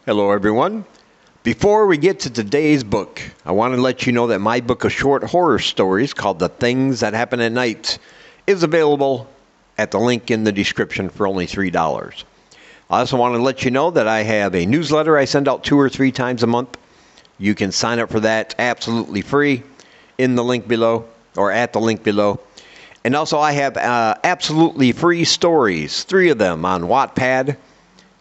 Hello everyone. Before we get to today's book, I want to let you know that my book of short horror stories called The Things That Happen at Night is available at the link in the description for only $3. I also want to let you know that I have a newsletter I send out 2 or 3 times a month. You can sign up for that absolutely free in the link below or at the link below. And also I have absolutely free stories, 3 of them on Wattpad.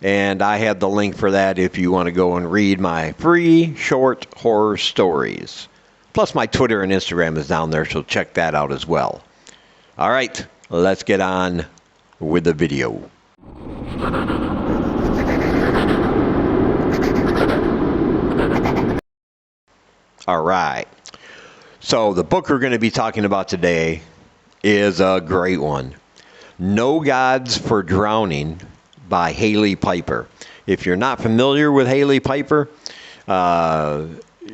And I have the link for that if you want to go and read my free short horror stories. Plus my Twitter and Instagram is down there, so check that out as well. All right, let's get on with the video. All right, so the book we're going to be talking about today is a great one. No Gods for Drowning by Hailey Piper. If you're not familiar with Hailey Piper,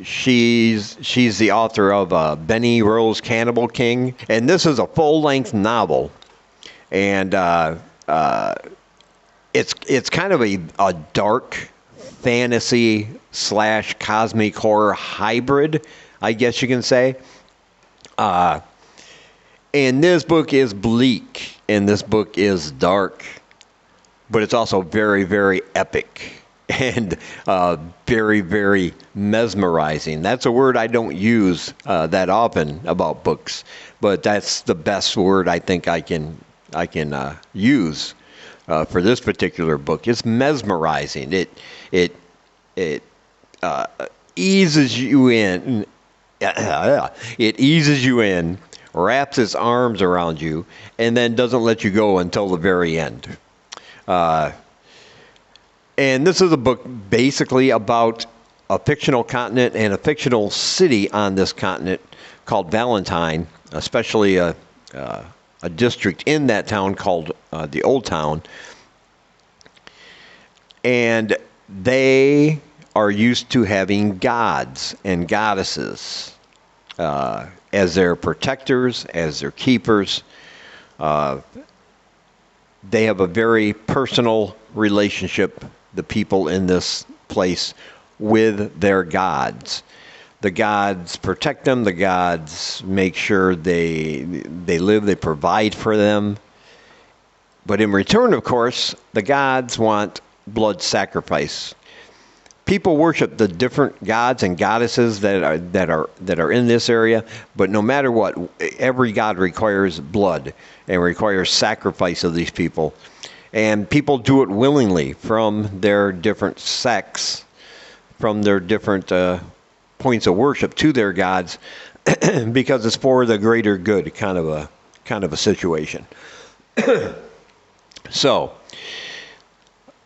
she's the author of Benny Rose Cannibal King, and this is a full-length novel, and it's kind of a dark fantasy / cosmic horror hybrid, I guess you can say. And this book is bleak, and this book is dark, but it's also very, very epic and very, very mesmerizing. That's a word I don't use that often about books, but that's the best word I think I can use for this particular book. It's mesmerizing. It eases you in. It eases you in, wraps its arms around you, and then doesn't let you go until the very end. And this is a book basically about a fictional continent and a fictional city on this continent called Valentine, especially a district in that town called the Old Town. And they are used to having gods and goddesses as their protectors, as their keepers. They have a very personal relationship, the people in this place, with their gods. The gods protect them. The gods make sure they live, they provide for them. But in return, of course, the gods want blood sacrifice. People worship the different gods and goddesses that are in this area, but no matter what, every god requires blood and requires sacrifice of these people. And people do it willingly from their different sects, from their different points of worship to their gods, because it's for the greater good, kind of a situation. So,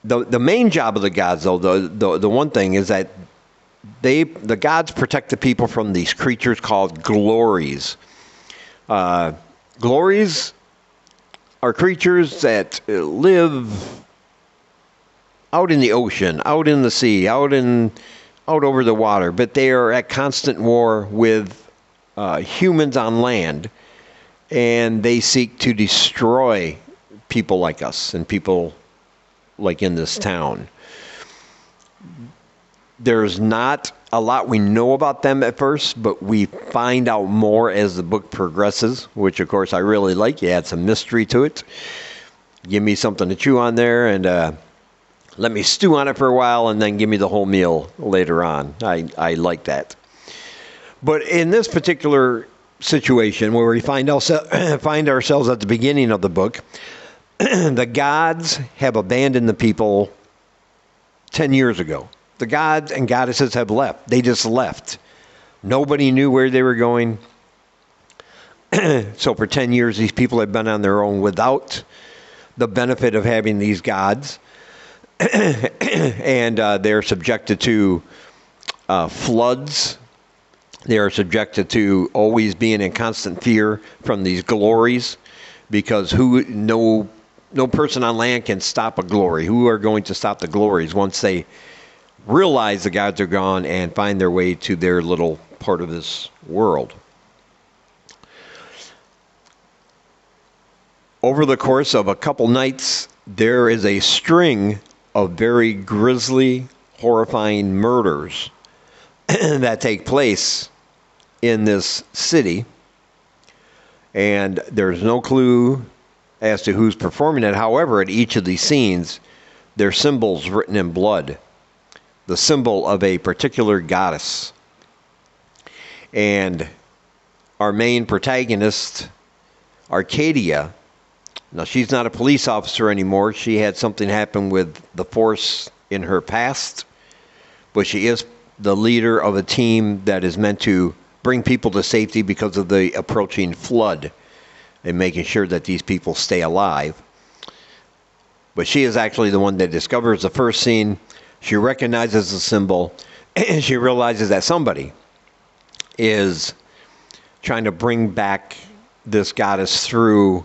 the main job of the gods, though, the one thing is that the gods protect the people from these creatures called glories. Glories are creatures that live out in the ocean, out in the sea, out over the water, but they are at constant war with humans on land, and they seek to destroy people like us and people like in this town. There's not a lot we know about them at first, but we find out more as the book progresses, which of course I really like. You add some mystery to it. Give me something to chew on there, and let me stew on it for a while, and then give me the whole meal later on. I like that. But in this particular situation, where we find ourselves at the beginning of the book, the gods have abandoned the people 10 years ago. The gods and goddesses have left. They just left. Nobody knew where they were going. So for 10 years, these people have been on their own without the benefit of having these gods. And they're subjected to floods. They are subjected to always being in constant fear from these glories, because no person on land can stop a glory. Who are going to stop the glories once they realize the gods are gone and find their way to their little part of this world? Over the course of a couple nights, there is a string of very grisly, horrifying murders that take place in this city. And there's no clue as to who's performing it. However, at each of these scenes, there are symbols written in blood. The symbol of a particular goddess. And our main protagonist, Arcadia, now she's not a police officer anymore. She had something happen with the force in her past. But she is the leader of a team that is meant to bring people to safety because of the approaching flood and making sure that these people stay alive. But she is actually the one that discovers the first scene. She recognizes the symbol, and she realizes that somebody is trying to bring back this goddess through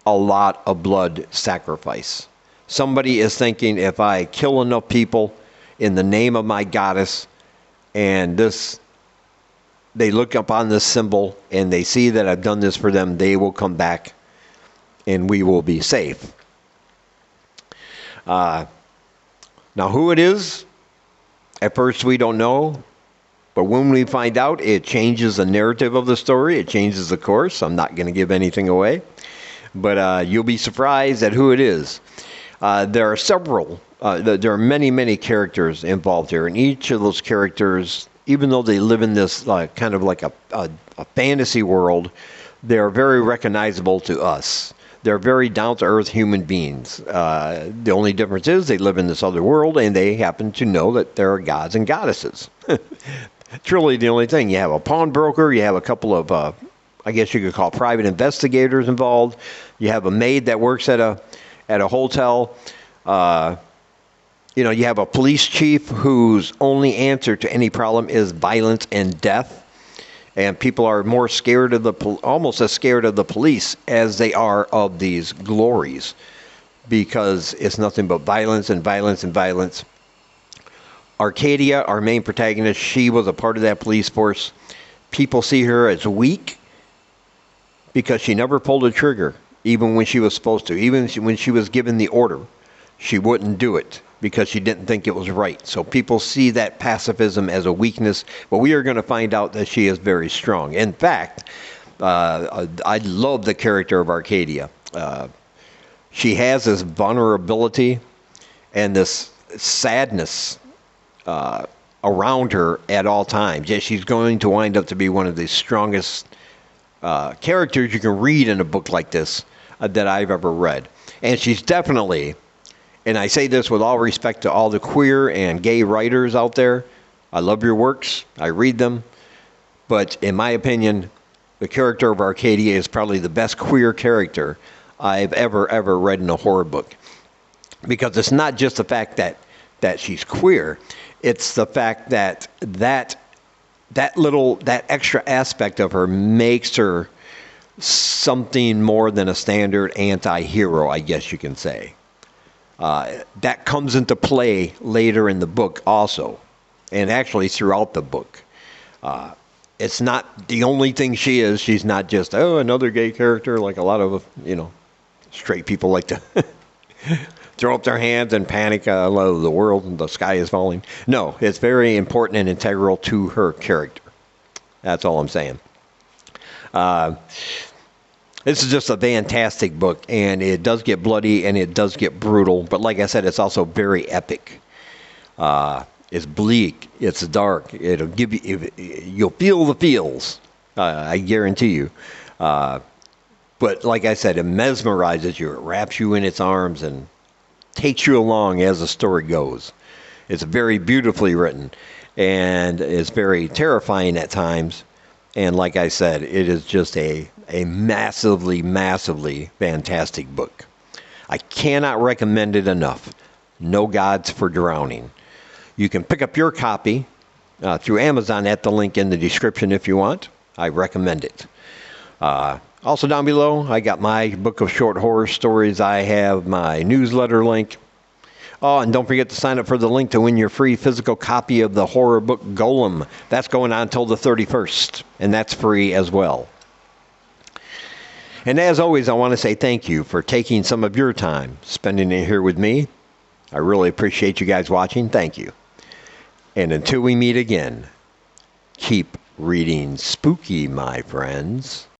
a lot of blood sacrifice. Somebody is thinking, if I kill enough people in the name of my goddess, and they look up on this symbol and they see that I've done this for them, they will come back and we will be safe. Now, who it is, at first we don't know. But when we find out, it changes the narrative of the story. It changes the course. I'm not going to give anything away. But you'll be surprised at who it is. There are many, many characters involved here. And each of those characters, even though they live in this kind of like a fantasy world, they're very recognizable to us. They're very down-to-earth human beings. The only difference is they live in this other world, and they happen to know that there are gods and goddesses. It's really the only thing. You have a pawnbroker. You have a couple of, I guess you could call private investigators involved. You have a maid that works at a hotel. You have a police chief whose only answer to any problem is violence and death. And people are more scared of almost as scared of the police as they are of these glories, because it's nothing but violence and violence and violence. Arcadia, our main protagonist, she was a part of that police force. People see her as weak because she never pulled a trigger, even when she was supposed to. Even when she was given the order, she wouldn't do it because she didn't think it was right. So people see that pacifism as a weakness, but we are going to find out that she is very strong. In fact, I love the character of Arcadia. She has this vulnerability and this sadness around her at all times. Yet she's going to wind up to be one of the strongest characters you can read in a book like this that I've ever read. And she's definitely, and I say this with all respect to all the queer and gay writers out there, I love your works, I read them, but in my opinion, the character of Arcadia is probably the best queer character I've ever read in a horror book. Because it's not just the fact that she's queer, it's the fact that extra aspect of her makes her something more than a standard anti-hero, I guess you can say. That comes into play later in the book also, and actually throughout the book. It's not the only thing she is. She's not just, another gay character like a lot of, straight people like to throw up their hands and panic, the world and the sky is falling. No, it's very important and integral to her character. That's all I'm saying. This is just a fantastic book, and it does get bloody and it does get brutal. But like I said, it's also very epic. It's bleak. It's dark. It'll give you'll feel the feels. I guarantee you. But like I said, it mesmerizes you. It wraps you in its arms and takes you along as the story goes. It's very beautifully written, and it's very terrifying at times. And like I said, it is just a massively, massively fantastic book. I cannot recommend it enough. No Gods for Drowning. You can pick up your copy through Amazon at the link in the description if you want. I recommend it. Also down below, I got my book of short horror stories. I have my newsletter link. Oh, and don't forget to sign up for the link to win your free physical copy of the horror book Golem. That's going on until the 31st, and that's free as well. And as always, I want to say thank you for taking some of your time, spending it here with me. I really appreciate you guys watching. Thank you. And until we meet again, keep reading spooky, my friends.